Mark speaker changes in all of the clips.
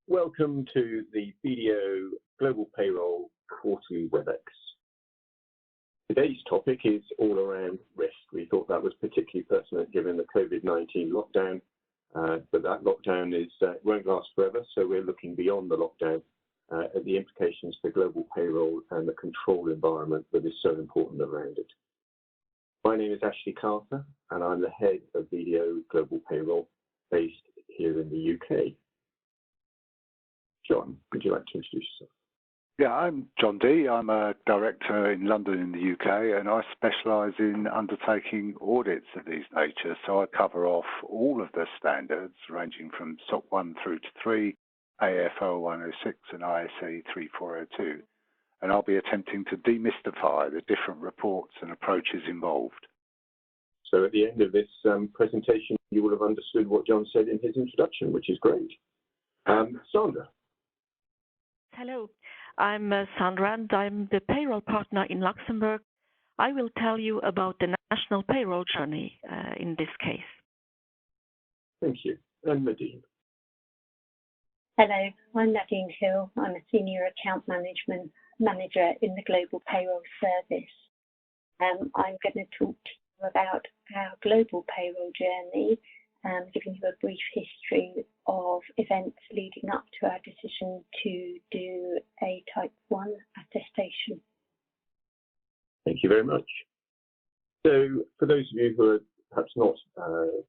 Speaker 1: Welcome to the BDO Global Payroll Quarterly WebEx. Today's topic is all around risk. We thought that was particularly pertinent given the COVID-19 lockdown, but that lockdown won't last forever, so we're looking beyond the lockdown at the implications for global payroll and the control environment that is so important around it. My name is Ashley Carter, and I'm the head of BDO Global Payroll based here in the UK. John, would you like to introduce yourself?
Speaker 2: Yeah, I'm John D. I'm a director in London in the UK, and I specialise in undertaking audits of these nature. So I cover off all of the standards ranging from SOC 1 through to 3, AF0106 and ISAE3402. And I'll be attempting to demystify the different reports and approaches involved.
Speaker 1: So at the end of this presentation, you will have understood what John said in his introduction, which is great. Sandra.
Speaker 3: Hello, I'm Sandra, and I'm the payroll partner in Luxembourg. I will tell you about the national payroll journey in this case.
Speaker 1: Thank you. And Nadine.
Speaker 4: Hello, I'm Nadine Hill. I'm a senior account management manager in the Global Payroll Service. I'm going to talk to you about our global payroll journey, giving you a brief history of events leading up to our decision to do a Type 1 attestation.
Speaker 1: Thank you very much. So for those of you who are perhaps not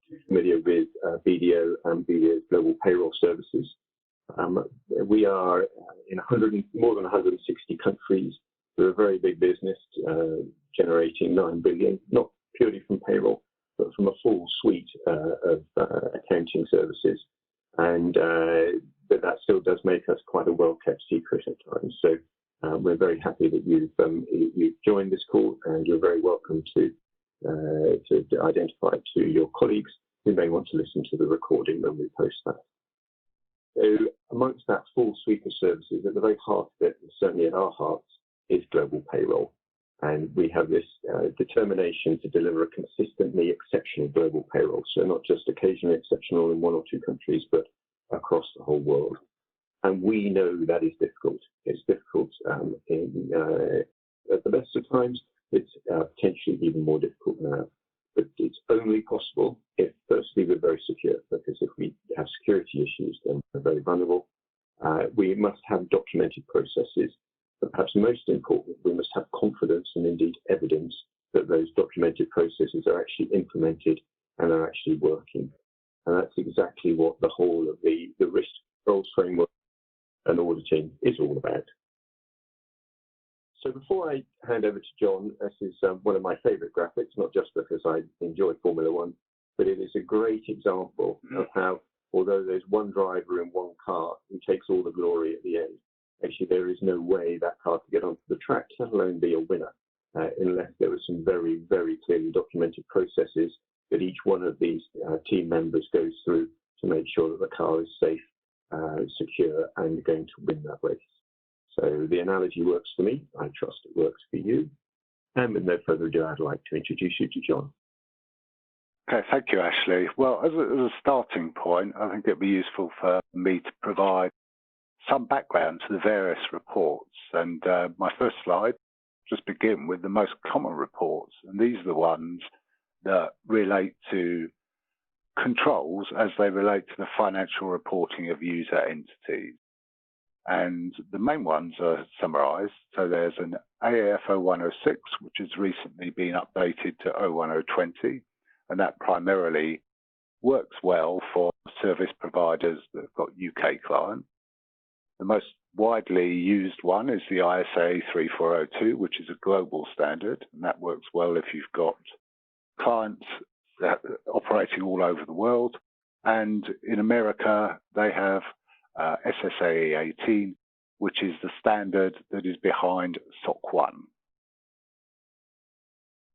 Speaker 1: too familiar with BDO and BDO's global payroll services, we are in more than 160 countries. We're a very big business, generating 9 billion, not purely from payroll, but from a full suite of accounting services. And but that still does make us quite a well-kept secret at times. So we're very happy that you've joined this call, and you're very welcome to identify to your colleagues who may want to listen to the recording when we post that. So amongst that full suite of services, at the very heart of it, and certainly at our hearts, is global payroll. And we have this determination to deliver a consistently exceptional global payroll. So not just occasionally exceptional in one or two countries, but across the whole world. And we know that is difficult. It's difficult at the best of times. It's potentially even more difficult now. But it's only possible if, firstly, we're very secure, because if we have security issues, then we're very vulnerable. We must have documented processes. But perhaps most important, we must have confidence and indeed evidence that those documented processes are actually implemented and are actually working. And that's exactly what the whole of the risk controls framework and auditing is all about. So before I hand over to John, this is one of my favorite graphics, not just because I enjoy Formula One, but it is a great example of how, although there's one driver in one car who takes all the glory at the end, actually, there is no way that car could get onto the track, let alone be a winner, unless there were some very, very clearly documented processes that each one of these team members goes through to make sure that the car is safe, secure, and going to win that race. So the analogy works for me. I trust it works for you. And with no further ado, I'd like to introduce you to John.
Speaker 2: Okay, thank you, Ashley. Well, as a starting point, I think it'd be useful for me to provide some background to the various reports. And my first slide just begin with the most common reports. And these are the ones that relate to controls as they relate to the financial reporting of user entities. And the main ones are summarized. So there's an AF0106, which has recently been updated to 01020, and that primarily works well for service providers that have got UK clients. The most widely used one is the ISAE3402, which is a global standard, and that works well if you've got clients that are operating all over the world. And in America, they have SSAE18, which is the standard that is behind SOC 1.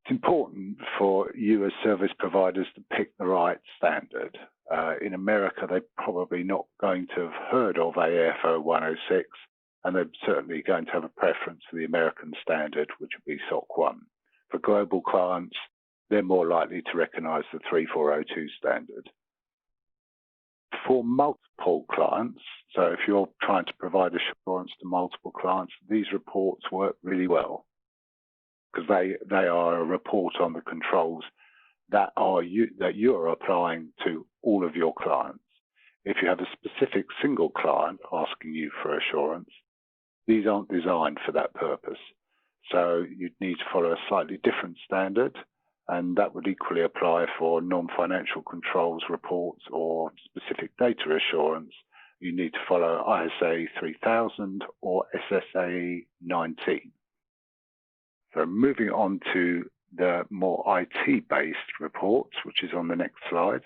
Speaker 2: It's important for you as service providers to pick the right standard. In America, they're probably not going to have heard of AF0106, and they're certainly going to have a preference for the American standard, which would be SOC 1. For global clients, they're more likely to recognize the 3402 standard. For multiple clients, So if you're trying to provide assurance to multiple clients, these reports work really well because they are a report on the controls that you're applying to all of your clients. If you have a specific single client asking you for assurance, these aren't designed for that purpose. So you'd need to follow a slightly different standard, and that would equally apply for non-financial controls reports or specific data assurance. You need to follow ISAE3402 or SOC 19. So moving on to the more IT-based reports, which is on the next slide.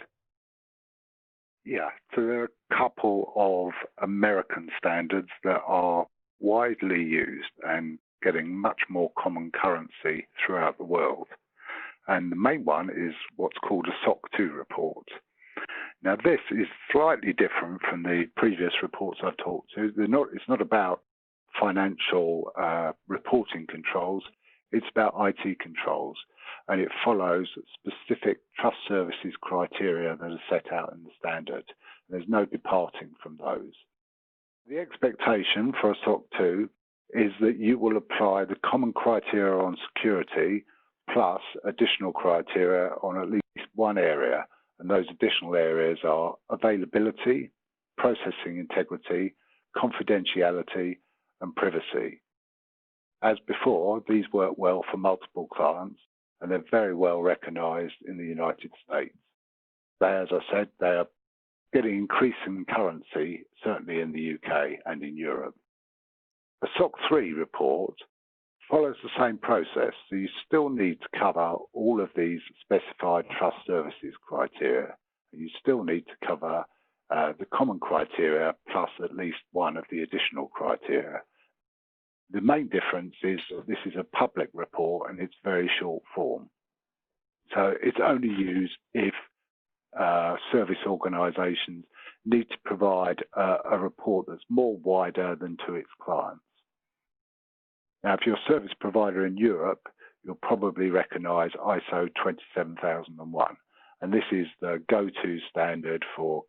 Speaker 2: Yeah, so there are a couple of American standards that are widely used and getting much more common currency throughout the world. And the main one is what's called a SOC 2 report. Now, this is slightly different from the previous reports I've talked to. It's not about financial reporting controls. It's about IT controls, and it follows specific trust services criteria that are set out in the standard. There's no departing from those. The expectation for a SOC 2 is that you will apply the common criteria on security plus additional criteria on at least one area, and those additional areas are availability, processing integrity, confidentiality, and privacy. As before, these work well for multiple clients, and they're very well recognized in the United States. As I said, they are getting increasing currency, certainly in the UK and in Europe. A SOC 3 report follows the same process, so you still need to cover all of these specified trust services criteria. You still need to cover the common criteria plus at least one of the additional criteria. The main difference is that this is a public report and it's very short form. So it's only used if service organisations need to provide a report that's more wider than to its clients. Now, if you're a service provider in Europe, you'll probably recognise ISO 27001, and this is the go-to standard for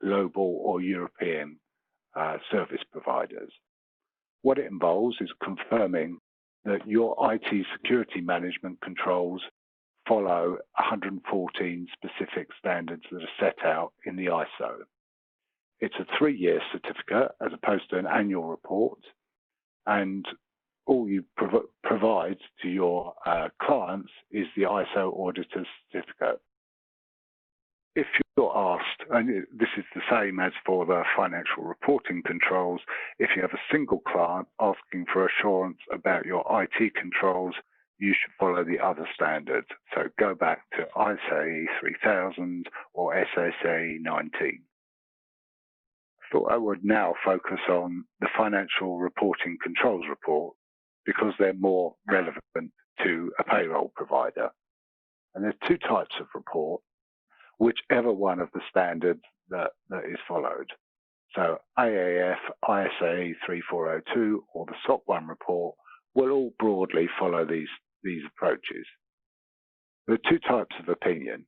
Speaker 2: global or European service providers. What it involves is confirming that your IT security management controls follow 114 specific standards that are set out in the ISO. It's a 3-year certificate as opposed to an annual report, and all you provide to your clients is the ISO auditor certificate. If you're asked, and this is the same as for the financial reporting controls, if you have a single client asking for assurance about your IT controls, you should follow the other standards. So go back to ISAE3000 or SOC 19. I thought I would now focus on the financial reporting controls report because they're more relevant to a payroll provider. And there's 2 types of report, whichever one of the standards that is followed. So AAF, ISAE3402, or the SOC 1 report will all broadly follow these approaches. There are 2 types of opinion.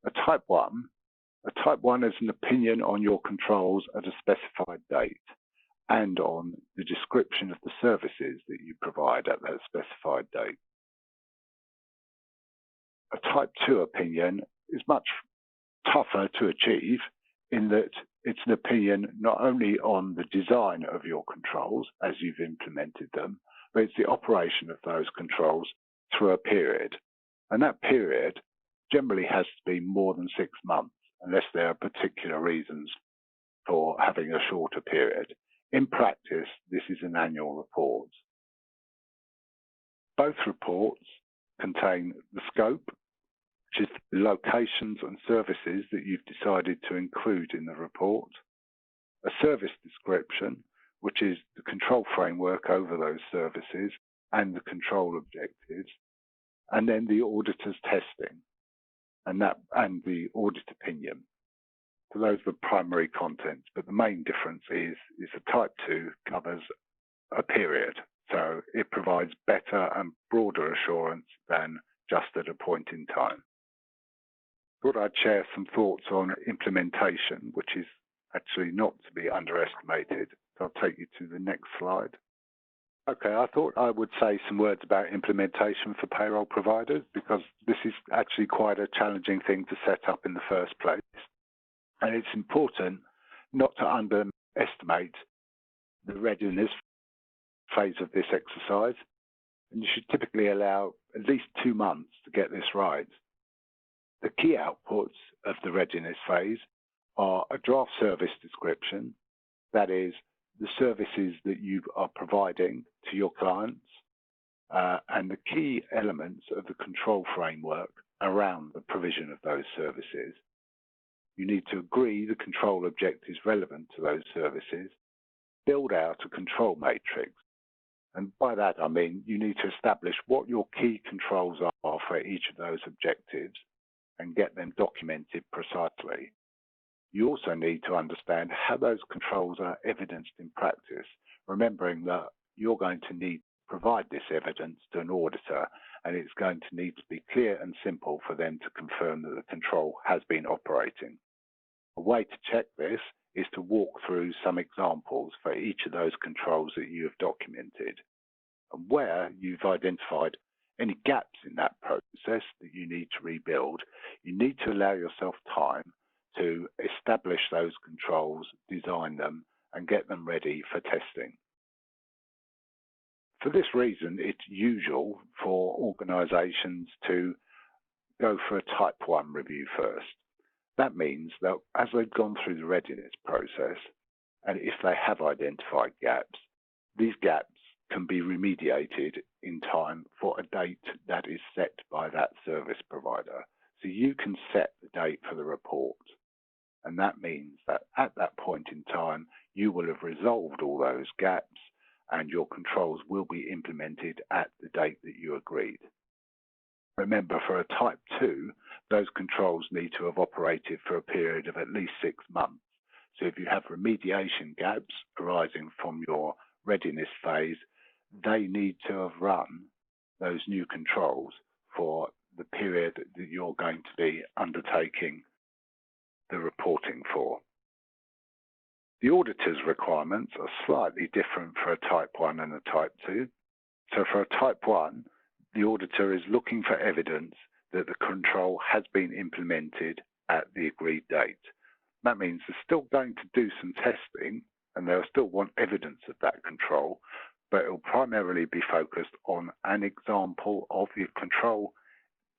Speaker 2: A type 1 is an opinion on your controls at a specified date and on the description of the services that you provide at that specified date. A type 2 opinion is much tougher to achieve in that it's an opinion not only on the design of your controls as you've implemented them, but it's the operation of those controls through a period. And that period generally has to be more than 6 months, unless there are particular reasons for having a shorter period. In practice, this is an annual report. Both reports contain the scope, which is the locations and services that you've decided to include in the report, a service description, which is the control framework over those services and the control objectives, and then the auditor's testing and the audit opinion. So those are the primary contents, but the main difference is the type 2 covers a period. So it provides better and broader assurance than just at a point in time. I thought I'd share some thoughts on implementation, which is actually not to be underestimated. So I'll take you to the next slide. Okay, I thought I would say some words about implementation for payroll providers, because this is actually quite a challenging thing to set up in the first place. And it's important not to underestimate the readiness phase of this exercise. And you should typically allow at least 2 months to get this right. The key outputs of the readiness phase are a draft service description, that is, the services that you are providing to your clients, and the key elements of the control framework around the provision of those services. You need to agree the control objectives relevant to those services, build out a control matrix. And by that, I mean you need to establish what your key controls are for each of those objectives and get them documented precisely. You also need to understand how those controls are evidenced in practice, remembering that you're going to need to provide this evidence to an auditor, and it's going to need to be clear and simple for them to confirm that the control has been operating. A way to check this is to walk through some examples for each of those controls that you have documented. And where you've identified any gaps in that process that you need to rebuild, you need to allow yourself time to establish those controls, design them, and get them ready for testing. For this reason, it's usual for organizations to go for a type 1 review first. That means that as they've gone through the readiness process, and if they have identified gaps, these gaps can be remediated in time for a date that is set by that service provider. So you can set the date for the report. And that means that at that point in time, you will have resolved all those gaps and your controls will be implemented at the date that you agreed. Remember, for a type 2, those controls need to have operated for a period of at least 6 months. So if you have remediation gaps arising from your readiness phase, they need to have run those new controls for the period that you're going to be undertaking the reporting for. The auditor's requirements are slightly different for a type 1 and a type 2. So for a type 1, the auditor is looking for evidence that the control has been implemented at the agreed date. That means they're still going to do some testing and they'll still want evidence of that control, but it will primarily be focused on an example of the control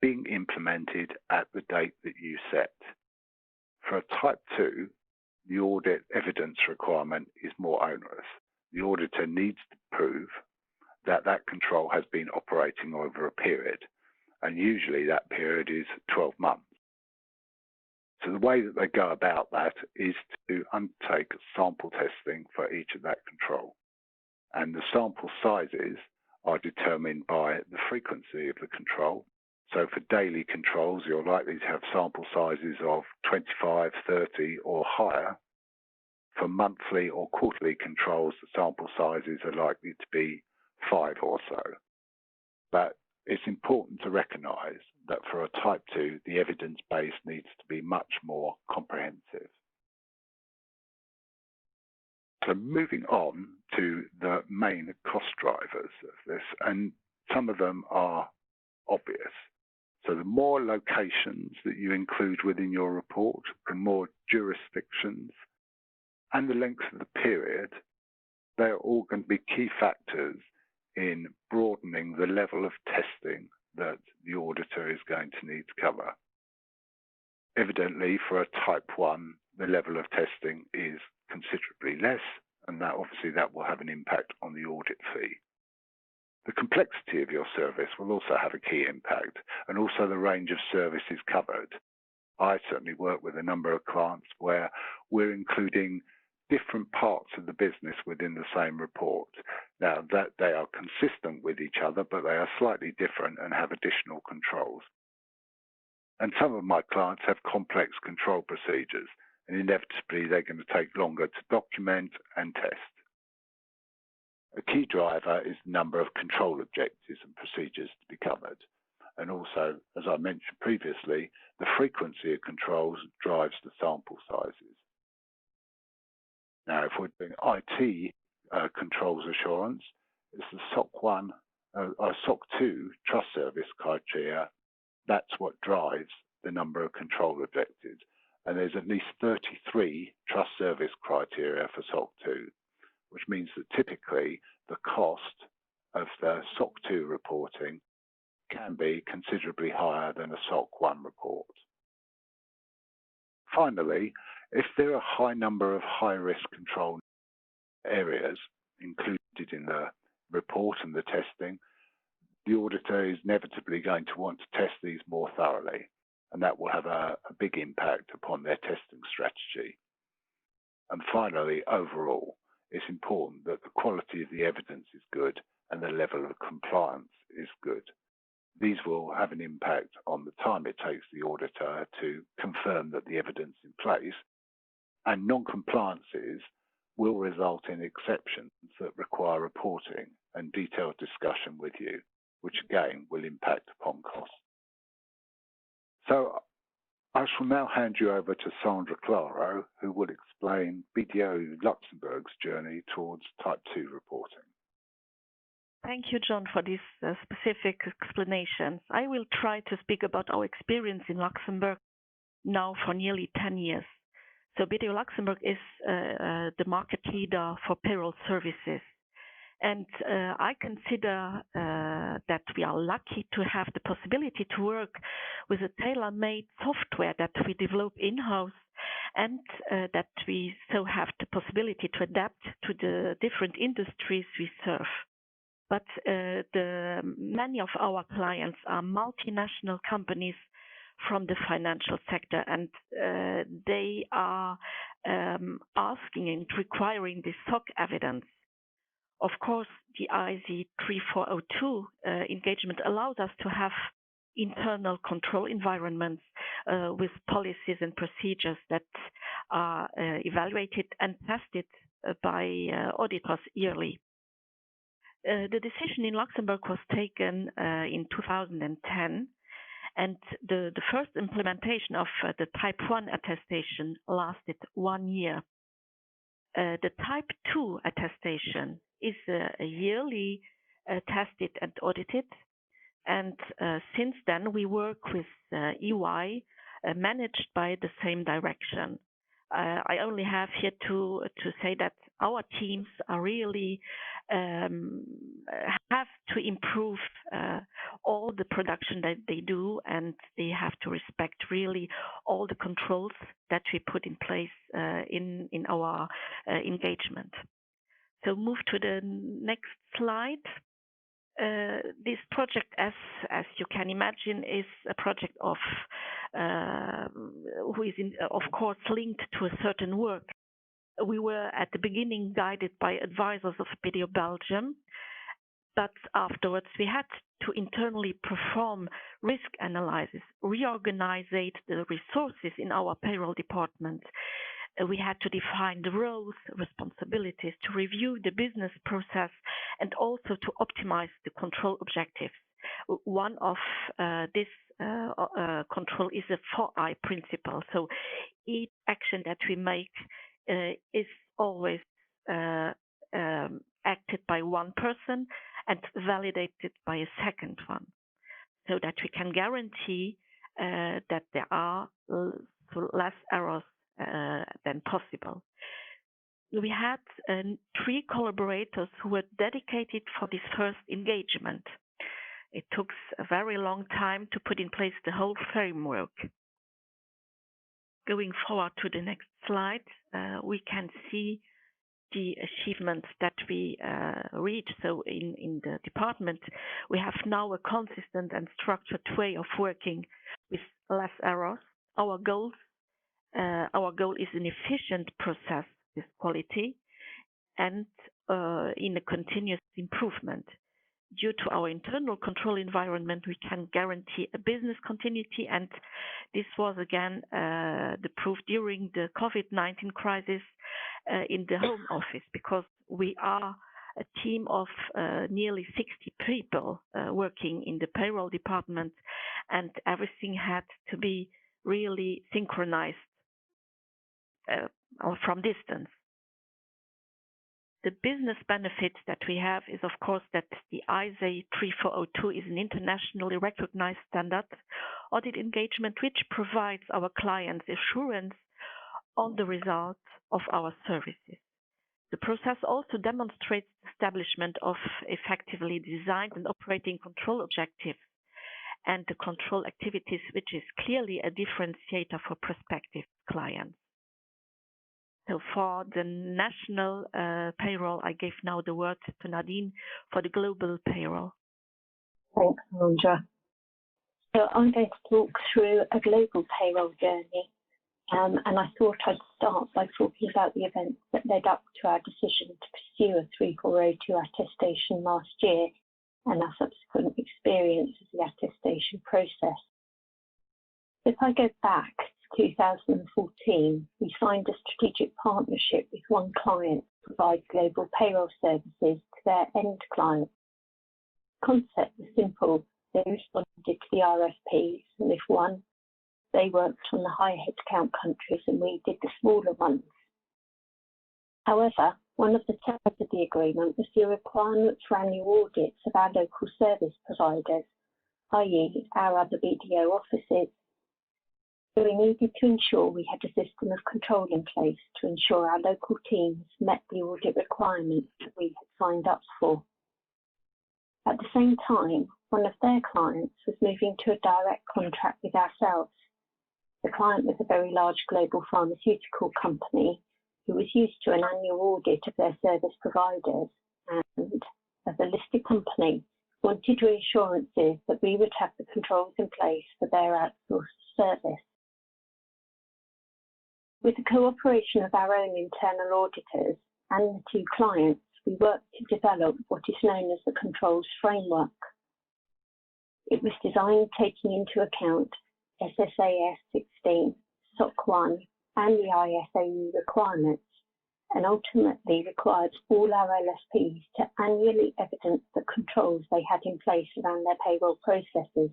Speaker 2: being implemented at the date that you set. For a type 2, the audit evidence requirement is more onerous. The auditor needs to prove that that control has been operating over a period, and usually that period is 12 months. So the way that they go about that is to undertake sample testing for each of that control. And the sample sizes are determined by the frequency of the control. So for daily controls, you're likely to have sample sizes of 25, 30 or higher. For monthly or quarterly controls, the sample sizes are likely to be 5 or so. But it's important to recognize that for a type 2, the evidence base needs to be much more comprehensive. So moving on to the main cost drivers of this, and some of them are obvious. So the more locations that you include within your report, the more jurisdictions, and the length of the period, they're all going to be key factors in broadening the level of testing that the auditor is going to need to cover. Evidently, for a type 1, the level of testing is considerably less, and that obviously that will have an impact on the audit fee. The complexity of your service will also have a key impact, and also the range of services covered. I certainly work with a number of clients where we're including different parts of the business within the same report. Now, that they are consistent with each other, but they are slightly different and have additional controls. And some of my clients have complex control procedures, and inevitably they're going to take longer to document and test. A key driver is the number of control objectives and procedures to be covered. And also, as I mentioned previously, the frequency of controls drives the sample sizes. Now, if we're doing IT controls assurance, it's the SOC 1 or SOC 2 trust service criteria. That's what drives the number of control objectives. And there's at least 33 trust service criteria for SOC 2, which means that typically the cost of the SOC 2 reporting can be considerably higher than a SOC 1 report. Finally, if there are a high number of high-risk control areas included in the report and the testing, the auditor is inevitably going to want to test these more thoroughly, and that will have a big impact upon their testing strategy. And finally, overall, it's important that the quality of the evidence is good and the level of compliance is good. These will have an impact on the time it takes the auditor to confirm that the evidence is in place, and non-compliances will result in exceptions that require reporting and detailed discussion with you, which again will impact upon costs. So I shall now hand you over to Sandra Claro, who will explain BDO Luxembourg's journey towards Type 2 reporting.
Speaker 3: Thank you, John, for these specific explanations. I will try to speak about our experience in Luxembourg now for nearly 10 years. So BDO Luxembourg is the market leader for payroll services. And I consider that we are lucky to have the possibility to work with a tailor-made software that we develop in-house, and that we so have the possibility to adapt to the different industries we serve. But many of our clients are multinational companies from the financial sector, and they are asking and requiring the SOC evidence. Of course, the ISAE3402 engagement allows us to have internal control environments with policies and procedures that are evaluated and tested by auditors yearly. The decision in Luxembourg was taken in 2010, and the first implementation of the Type 1 attestation lasted 1 year. The Type 2 attestation is yearly tested and audited, and since then we work with EY, managed by the same direction. I only have here to say that our teams are really have to improve all the production that they do, and they have to respect really all the controls that we put in place in our engagement. So move to the next slide. This project, as you can imagine, is a project of who is of course linked to a certain work. We were at the beginning guided by advisors of BDO Belgium, but afterwards we had to internally perform risk analysis, reorganize the resources in our payroll department. We had to define the roles, responsibilities, to review the business process, and also to optimize the control objectives. One of this control is a 4I principle. So each action that we make is always acted by one person and validated by a second one, so that we can guarantee that there are less errors than possible. We had 3 collaborators who were dedicated for this first engagement. It took a very long time to put in place the whole framework. Going forward to the next slide, we can see the achievements that we reached. So in the department, we have now a consistent and structured way of working with less errors. Our goal is an efficient process with quality and in a continuous improvement. Due to our internal control environment, we can guarantee a business continuity, and this was again the proof during the COVID-19 crisis in the home office, because we are a team of nearly 60 people working in the payroll department, and everything had to be really synchronized from distance. The business benefits that we have is, of course, that the ISAE3402 is an internationally recognized standard audit engagement, which provides our clients assurance on the results of our services. The process also demonstrates the establishment of effectively designed and operating control objectives and the control activities, which is clearly a differentiator for prospective clients. So for the national payroll, I give now the word to Nadine for the global payroll.
Speaker 4: Thanks, Sandra. So I'm going to talk through a global payroll journey. And I thought I'd start by talking about the events that led up to our decision to pursue a 3402 attestation last year and our subsequent experience of the attestation process. If I go back to 2014, we signed a strategic partnership with one client to provide global payroll services to their end clients. The concept was simple. They responded to the RFPs, and if one, they worked on the high headcount countries and we did the smaller ones. However, one of the terms of the agreement was the requirement for annual audits of our local service providers, i.e. our other BDO offices. So we needed to ensure we had a system of control in place to ensure our local teams met the audit requirements that we had signed up for. At the same time, one of their clients was moving to a direct contract with ourselves. The client was a very large global pharmaceutical company who was used to an annual audit of their service providers and, as a listed company, wanted reassurances that we would have the controls in place for their outsourced service. With the cooperation of our own internal auditors and the two clients, we worked to develop what is known as the controls framework. It was designed taking into account SSAS 16, SOC 1 and the ISAE requirements, and ultimately required all our LSPs to annually evidence the controls they had in place around their payroll processes.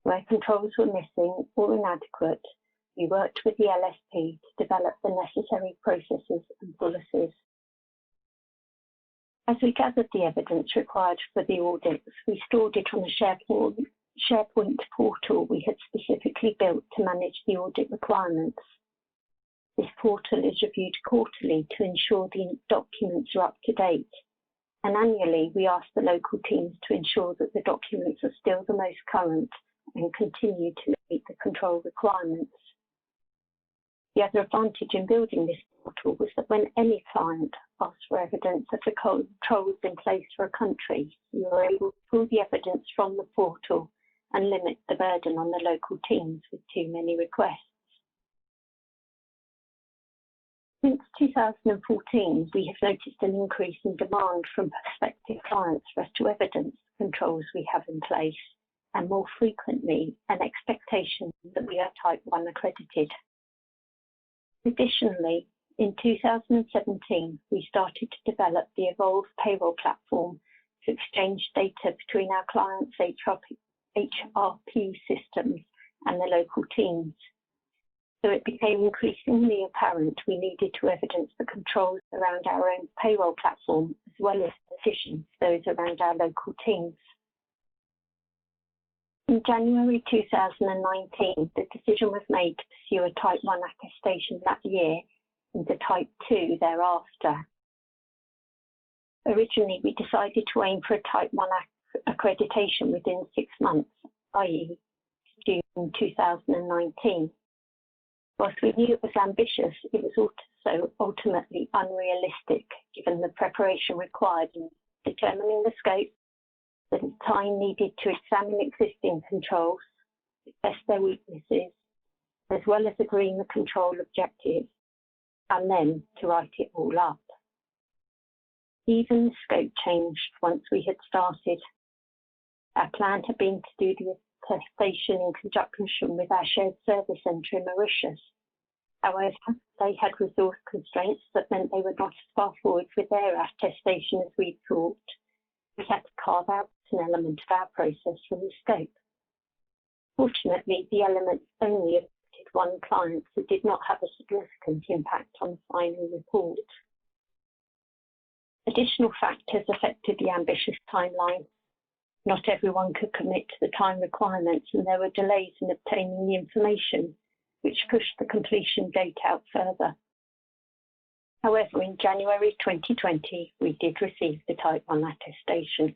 Speaker 4: Where controls were missing or inadequate, we worked with the LSP to develop the necessary processes and policies. As we gathered the evidence required for the audits, we stored it on a SharePoint portal we had specifically built to manage the audit requirements. This portal is reviewed quarterly to ensure the documents are up to date, and annually we ask the local teams to ensure that the documents are still the most current and continue to meet the control requirements. The other advantage in building this portal was that when any client asked for evidence of the controls in place for a country, we were able to pull the evidence from the portal and limit the burden on the local teams with too many requests. Since 2014, we have noticed an increase in demand from prospective clients for us to evidence the controls we have in place, and more frequently, an expectation that we are Type 1 accredited. Additionally, in 2017, we started to develop the Evolve payroll platform to exchange data between our clients' HRP systems and the local teams. So it became increasingly apparent we needed to evidence the controls around our own payroll platform as well as those around our local teams. In January 2019, the decision was made to pursue a Type 1 attestation that year and a Type 2 thereafter. Originally, we decided to aim for a Type 1 accreditation within 6 months, i.e. June 2019. Whilst we knew it was ambitious, it was also ultimately unrealistic given the preparation required in determining the scope, the time needed to examine existing controls, assess their weaknesses, as well as agreeing the control objectives, and then to write it all up. Even the scope changed once we had started. Our plan had been to do the attestation in conjunction with our shared service centre in Mauritius. However, they had resource constraints that meant they were not as far forward with their attestation as we thought. We had to carve out an element of our process from the scope. Fortunately, the elements only affected one client, so did not have a significant impact on the final report. Additional factors affected the ambitious timeline. Not everyone could commit to the time requirements, and there were delays in obtaining the information, which pushed the completion date out further. However, in January 2020, we did receive the Type 1 attestation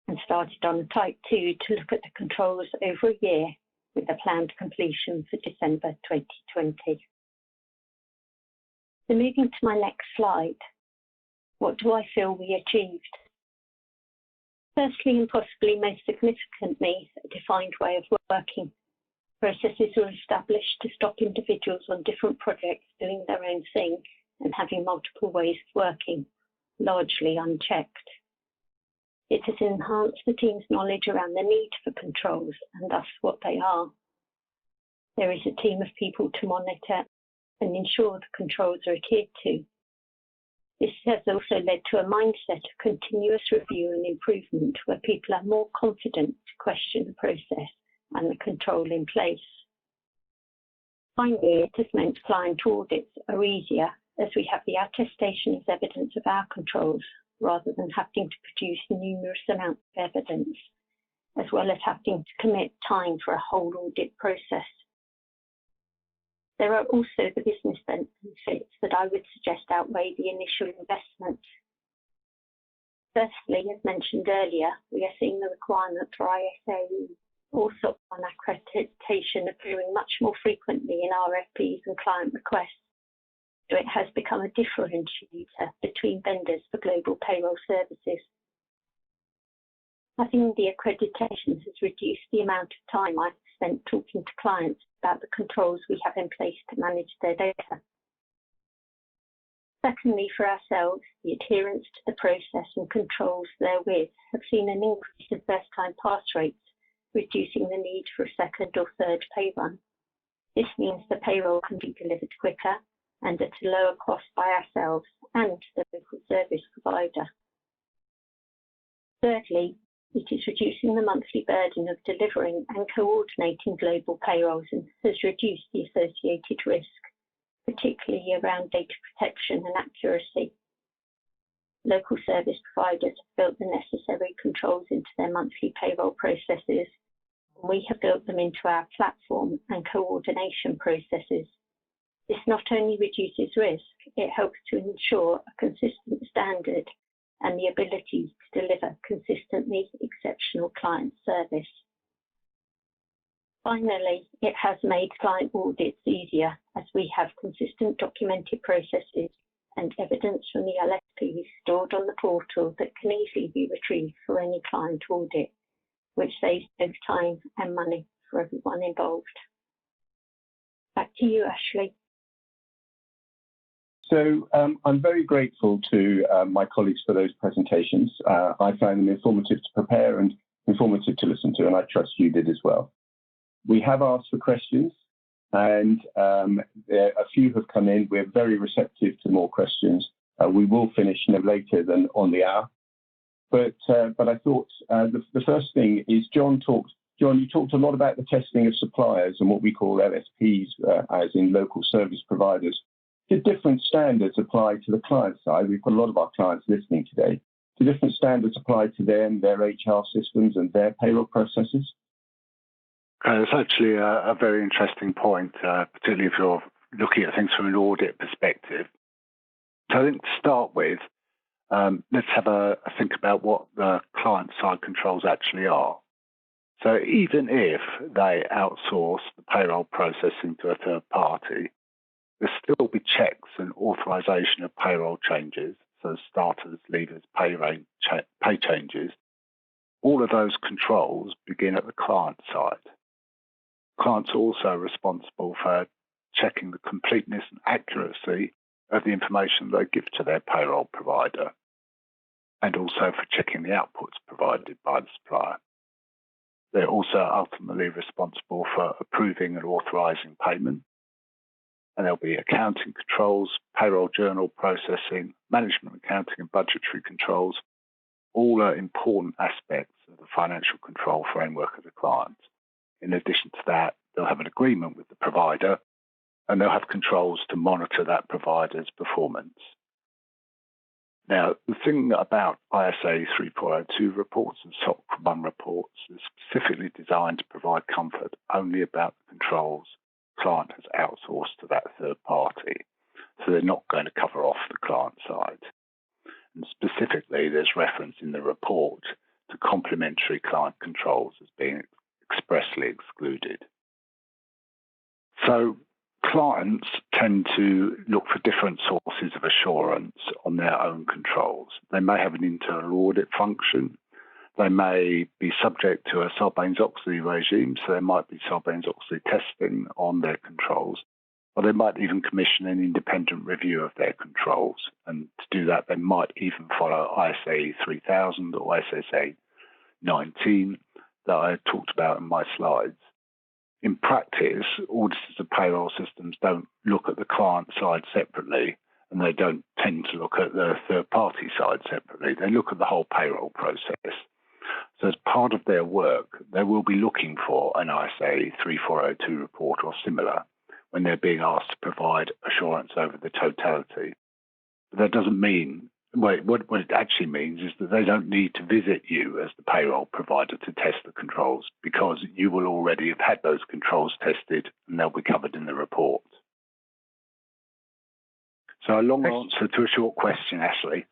Speaker 4: and started on a Type 2 to look at the controls over a year with a planned completion for December 2020. So moving to my next slide, what do I feel we achieved? Firstly, and possibly most significantly, a defined way of working. Processes were established to stop individuals on different projects doing their own thing and having multiple ways of working, largely unchecked. It has enhanced the team's knowledge around the need for controls and thus what they are. There is a team of people to monitor and ensure the controls are adhered to. This has also led to a mindset of continuous review and improvement where people are more confident to question the process and the control in place. Finally, it has meant client audits are easier as we have the attestation as evidence of our controls rather than having to produce numerous amounts of evidence, as well as having to commit time for a whole audit process. There are also the business benefits that I would suggest outweigh the initial investment. Firstly, as mentioned earlier, we are seeing the requirement for ISAE or SOC 1 accreditation appearing much more frequently in RFPs and client requests. So it has become a differentiator between vendors for global payroll services. Having the accreditations has reduced the amount of time I've spent talking to clients about the controls we have in place to manage their data. Secondly, for ourselves, the adherence to the process and controls therewith have seen an increase in first-time pass rates, reducing the need for a second or third pay run. This means the payroll can be delivered quicker and at a lower cost by ourselves and the local service provider. Thirdly, it is reducing the monthly burden of delivering and coordinating global payrolls and has reduced the associated risk, particularly around data protection and accuracy. Local service providers have built the necessary controls into their monthly payroll processes, and we have built them into our platform and coordination processes. This not only reduces risk, it helps to ensure a consistent standard and the ability to deliver consistently exceptional client service. Finally, it has made client audits easier as we have consistent documented processes and evidence from the LSPs stored on the portal that can easily be retrieved for any client audit, which saves both time and money for everyone involved. Back to you, Ashley.
Speaker 1: So I'm very grateful to my colleagues for those presentations. I found them informative to prepare and informative to listen to, and I trust you did as well. We have asked for questions, and a few have come in. We're very receptive to more questions. We will finish no later than on the hour. But I thought the first thing is John, you talked a lot about the testing of suppliers and what we call LSPs, as in local service providers. Do different standards apply to the client side? We've got a lot of our clients listening today. Do different standards apply to them, their HR systems and their payroll processes?
Speaker 2: It's actually a very interesting point, particularly if you're looking at things from an audit perspective. So I think to start with, let's have a think about what the client-side controls actually are. So even if they outsource the payroll processing to a third party, there'll still be checks and authorization of payroll changes, so starters, leavers, pay changes. All of those controls begin at the client side. Clients are also responsible for checking the completeness and accuracy of the information they give to their payroll provider, and also for checking the outputs provided by the supplier. They're also ultimately responsible for approving and authorizing payment. And there'll be accounting controls, payroll journal processing, management accounting and budgetary controls. All are important aspects of the financial control framework of the client. In addition to that, they'll have an agreement with the provider, and they'll have controls to monitor that provider's performance. Now, the thing about ISAE3402 reports and SOC 1 reports is specifically designed to provide comfort only about the controls the client has outsourced to that third party. So they're not going to cover off the client side. And specifically, there's reference in the report to complementary client controls as being expressly excluded. So clients tend to look for different sources of assurance on their own controls. They may have an internal audit function. They may be subject to a Sarbanes-Oxley regime, so there might be Sarbanes-Oxley testing on their controls. Or they might even commission an independent review of their controls. And to do that, they might even follow ISA 3000 or ISA 19 that I talked about in my slides. In practice, auditors of payroll systems don't look at the client side separately, and they don't tend to look at the third-party side separately. They look at the whole payroll process. So as part of their work, they will be looking for an ISA 3402 report or similar when they're being asked to provide assurance over the totality. But that doesn't mean, what it actually means is that they don't need to visit you as the payroll provider to test the controls, because you will already have had those controls tested and they'll be covered in the report. So a long answer to a short question, Ashley.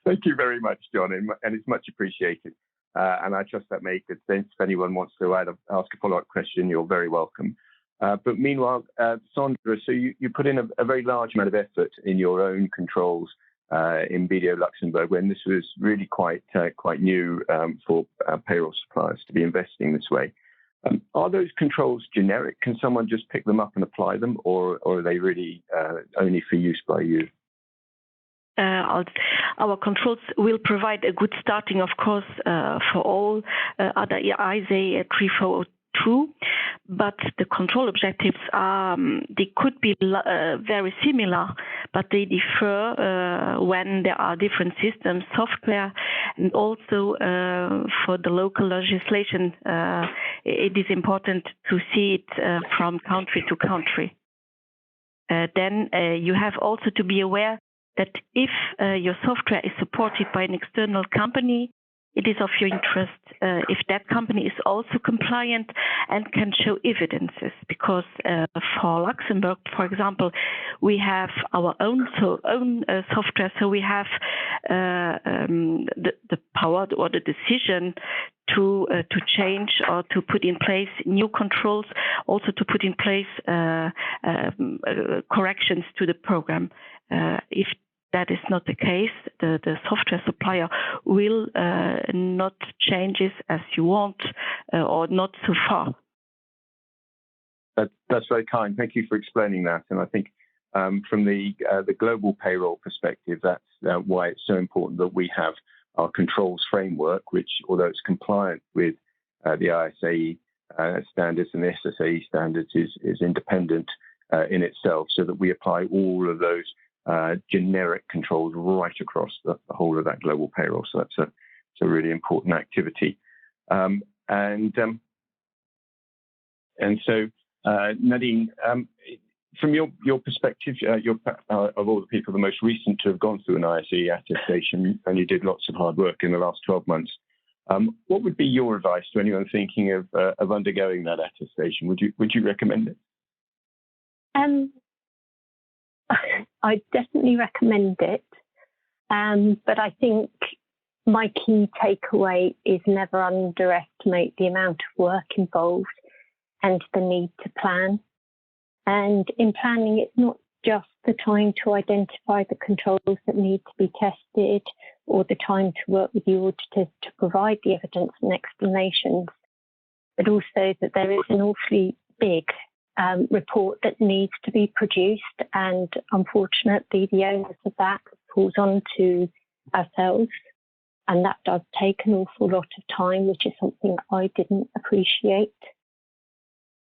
Speaker 1: Thank you very much, John, and it's much appreciated. And I trust that made good sense. If anyone wants to ask a follow-up question, you're very welcome. But meanwhile, Sandra, so you put in a very large amount of effort in your own controls in BDO Luxembourg when this was really quite new for payroll suppliers to be investing this way. Are those controls generic? Can someone just pick them up and apply them, or are they really only for use by you?
Speaker 3: Our controls will provide a good starting, of course, for all other ISAE3402, but the control objectives are, they could be very similar, but they differ when there are different systems, software, and also for the local legislation, it is important to see it from country to country. Then you have also to be aware that if your software is supported by an external company, it is of your interest if that company is also compliant and can show evidences. Because for Luxembourg, for example, we have our own software, so we have the power or the decision to change or to put in place new controls, also to put in place corrections to the program. If that is not the case, the software supplier will not change it as you want or not so far.
Speaker 1: That's very kind. Thank you for explaining that. And I think from the global payroll perspective, that's why it's so important that we have our controls framework, which, although it's compliant with the ISAE standards and the SSAE standards, is independent in itself, so that we apply all of those generic controls right across the whole of that global payroll. So that's a really important activity. And so Nadine, from your perspective, you're of all the people the most recent to have gone through an ISAE attestation, and you did lots of hard work in the last 12 months. What would be your advice to anyone thinking of undergoing that attestation? Would you recommend it?
Speaker 4: I definitely recommend it, but I think my key takeaway is never underestimate the amount of work involved and the need to plan. And in planning, it's not just the time to identify the controls that need to be tested or the time to work with the auditors to provide the evidence and explanations, but also that there is an awfully big report that needs to be produced, and unfortunately the onus of that falls on to ourselves, and that does take an awful lot of time, which is something I didn't appreciate.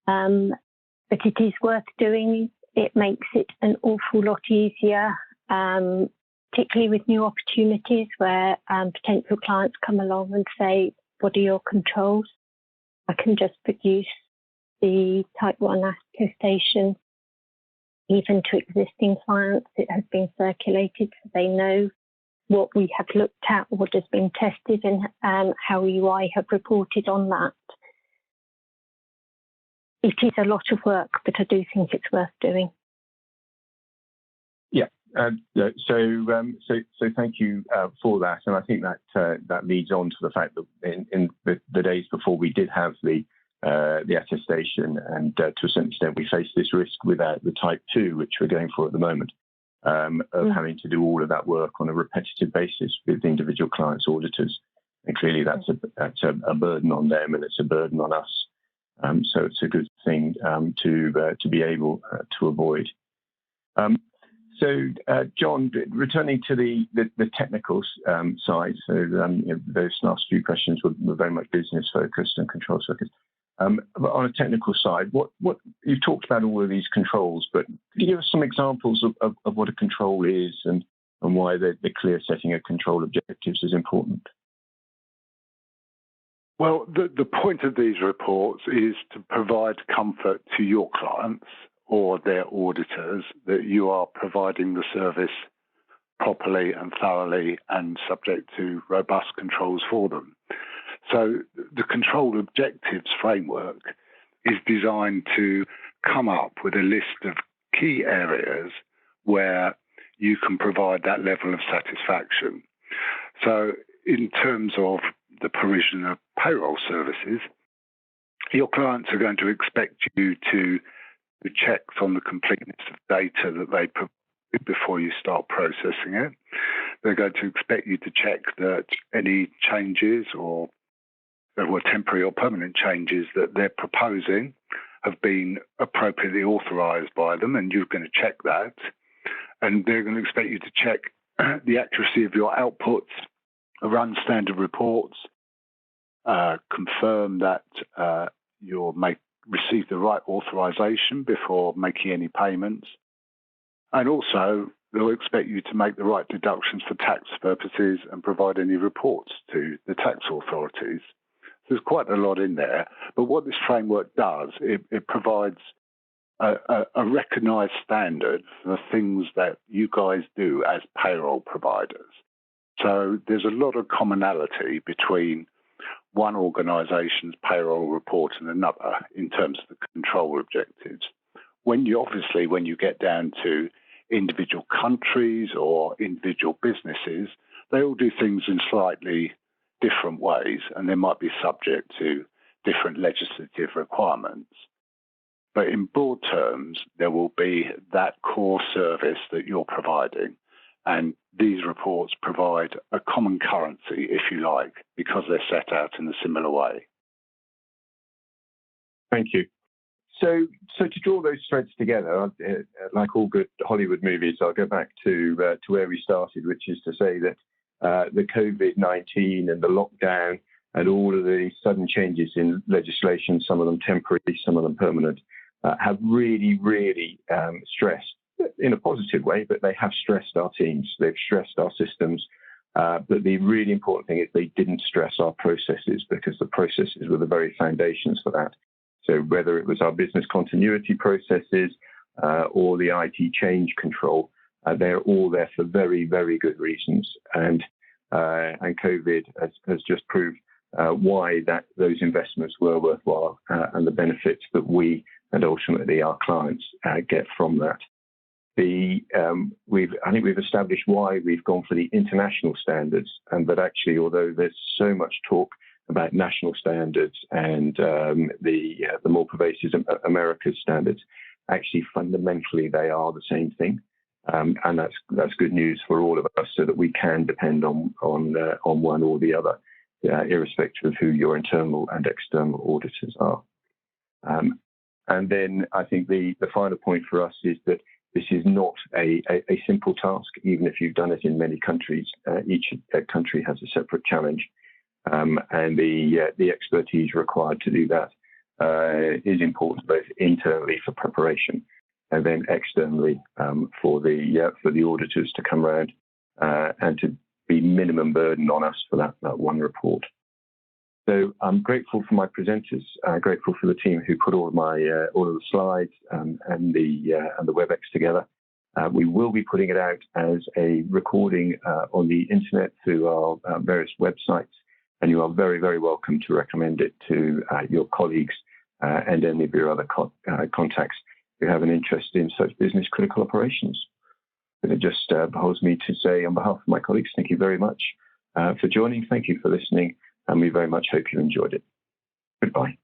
Speaker 4: But it is worth doing. It makes it an awful lot easier, particularly with new opportunities where potential clients come along and say, what are your controls? I can just produce the Type 1 attestation even to existing clients. It has been circulated so they know what we have looked at, what has been tested, and how UI have reported on that. It is a lot of work, but I do think it's worth doing.
Speaker 1: Yeah. So thank you for that, and I think that leads on to the fact that in the days before we did have the attestation, and to a certain extent we faced this risk without the Type 2, which we're going for at the moment, of having to do all of that work on a repetitive basis with individual clients' auditors, and clearly that's a burden on them, and it's a burden on us. So it's a good thing to be able to avoid. So, John, returning to the technical side, so those last few questions were very much business focused and control focused. But on a technical side, what you've talked about all of these controls, but could you give us some examples of what a control is and why the clear setting of control objectives is important?
Speaker 2: Well, the point of these reports is to provide comfort to your clients or their auditors that you are providing the service properly and thoroughly and subject to robust controls for them. So the control objectives framework is designed to come up with a list of key areas where you can provide that level of satisfaction. So in terms of the provision of payroll services, your clients are going to expect you to do checks on the completeness of data that they provide before you start processing it. They're going to expect you to check that any changes or temporary or permanent changes that they're proposing have been appropriately authorised by them, and you're going to check that. And they're going to expect you to check the accuracy of your outputs, run standard reports, confirm that you'll receive the right authorisation before making any payments. And also, they'll expect you to make the right deductions for tax purposes and provide any reports to the tax authorities. There's quite a lot in there. But what this framework does, it provides a recognised standard for the things that you guys do as payroll providers. So there's a lot of commonality between one organisation's payroll report and another in terms of the control objectives. When you get down to individual countries or individual businesses, they all do things in slightly different ways, and they might be subject to different legislative requirements. But in broad terms, there will be that core service that you're providing. And these reports provide a common currency, if you like, because they're set out in a similar way.
Speaker 1: Thank you. So to draw those threads together, like all good Hollywood movies, I'll go back to where we started, which is to say that the COVID-19 and the lockdown and all of the sudden changes in legislation, some of them temporary, some of them permanent, have really, really stressed, in a positive way, but they have stressed our teams, they've stressed our systems. But the really important thing is they didn't stress our processes, because the processes were the very foundations for that. So whether it was our business continuity processes or the IT change control, they're all there for very, very good reasons. And COVID has just proved why those investments were worthwhile and the benefits that we and ultimately our clients get from that. I think we've established why we've gone for the international standards, and that actually, although there's so much talk about national standards and the more pervasive America's standards, actually fundamentally they are the same thing, and that's good news for all of us, so that we can depend on one or the other, irrespective of who your internal and external auditors are. And then I think the final point for us is that this is not a simple task, even if you've done it in many countries. Each country has a separate challenge, and the expertise required to do that is important, both internally for preparation and then externally for the auditors to come around and to be minimum burden on us for that one report. So I'm grateful for my presenters, grateful for the team who put all of the slides and the WebEx together. We will be putting it out as a recording on the internet through our various websites, and you are very, very welcome to recommend it to your colleagues and any of your other contacts who have an interest in such business critical operations. And it just behoves me to say on behalf of my colleagues, thank you very much for joining, thank you for listening, and we very much hope you enjoyed it. Goodbye.